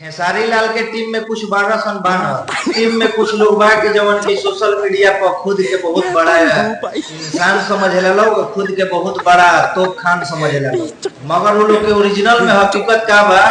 खेसारी लाल के टीम में कुछ बारह सन बानर टीम में कुछ लोग बा के जवन की सोशल मीडिया पर खुद के बहुत बड़ा इंसान समझ लोग, खुद के बहुत बड़ा तोप खान समझ लोग, मगर वो लोग के ओरिजिनल में हकीकत का बा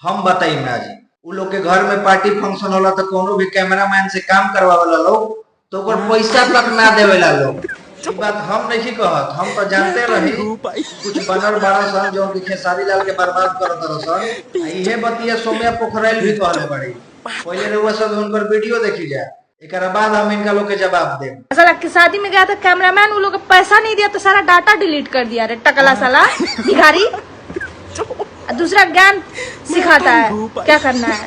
हम बताई ना जी। वो लोग के घर में पार्टी फंक्शन होला तो कोनो भी कैमरामैन से काम करवावेला लोग तो पैसा तक ना देवेला लोग। ये बात हम नहीं कहत, हम तो जानते रही कुछ बनर बारह सन जो कि खेसारी लाल के बर्बाद करत रसन। इहे बतिया सौम्या पोखरेल भी कहले बड़ी, पहले रउआ सब उनकर वीडियो देखी जा, एकरा बाद हम इनका लोग के जवाब देब। साला की शादी में गया था कैमरामैन, वो लोग पैसा नहीं दिया तो सारा डाटा डिलीट कर दिया रे टकला साला भिखारी। दूसरा ज्ञान सिखाता है क्या करना है,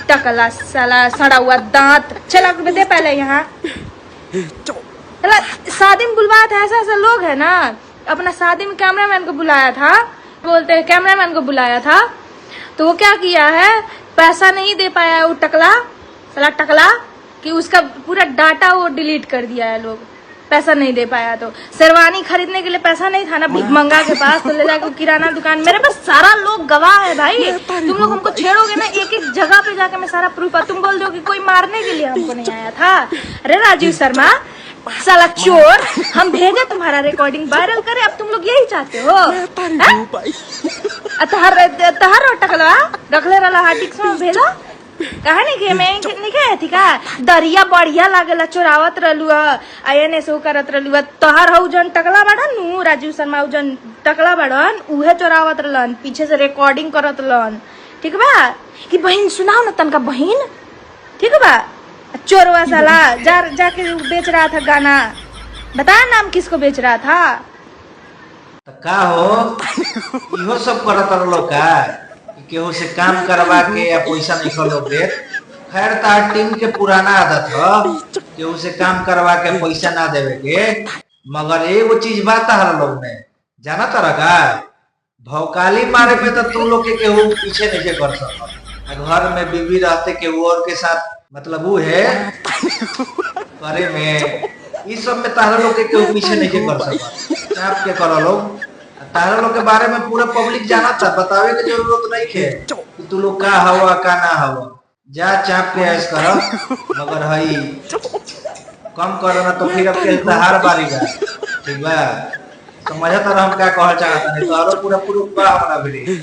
टकला साला सड़ा हुआ दांत। 6 लाख रुपए दे पहले यहाँ। शादी में बुलवाया था, ऐसा ऐसा लोग है ना। अपना शादी में कैमरामैन को बुलाया था, बोलते हैं कैमरामैन को बुलाया था तो वो क्या किया है, पैसा नहीं दे पाया वो टकला साला टकला कि उसका पूरा डाटा वो डिलीट कर दिया है लोग, पैसा नहीं दे पाया। तो शेरवानी खरीदने के लिए पैसा नहीं था ना भिखमंगा के पास, तो ले जाकर किराना दुकान, मेरे पास सारा लोग गवाह है भाई। तुम लोग हमको छेड़ोगे ना एक एक जगह पे जाकर मैं सारा प्रूफ, तुम बोल दो कि कोई मारने के लिए हमको नहीं आया था। अरे राजीव शर्मा साला चोर, हम भेजे तुम्हारा रिकॉर्डिंग वायरल करे, अब तुम लोग यही चाहते हो। तहर टकला रखले रहा हार्डिक्स में भेजा कहा नहीं कि मैं नहीं कहे थी का दरिया बढ़िया लागेला चोरावत रहलू आयने से करत रहलू। तोहर हउ जन टकला बड़न नु राजीव शर्मा जन टकला बड़न उहे चोरावत रहलन, पीछे से रिकॉर्डिंग करत रहलन। ठीक बा कि बहन सुनाओ ना तनका बहन, ठीक बा। चोरवा साला जाके बेच रहा था गाना, बता नाम किसको बेच रहा था। तो का हो इहो सब करत रहलो का केहू से काम करवा के या पैसा निकलोगे। खैर तार टीम के पुराना आदत है केहू से काम करवा के पैसा ना देवे के, मगर एगो चीज बात हर लोग में जाना तरह का भौकाली मारे में तो तुम लोग के केहू पीछे नहीं कर सकता। घर में बीवी रहते केहू और के साथ मतलब वो है करे में इस सब में तारा लोग के केहू पीछे नहीं कर सकता। चाप के करो लोग, तारा लोग के बारे में पूरा पब्लिक जाना था, बतावे की जरूरत नहीं है कि तू लोग का हवा का ना हवा। जा चाप के ऐस करो, मगर हई कम करो ना तो फिर अब के तहार बारी बा। ठीक बा, समझता रह हम क्या कहल चाहता नहीं, तो पूरा पूरा हमारा भी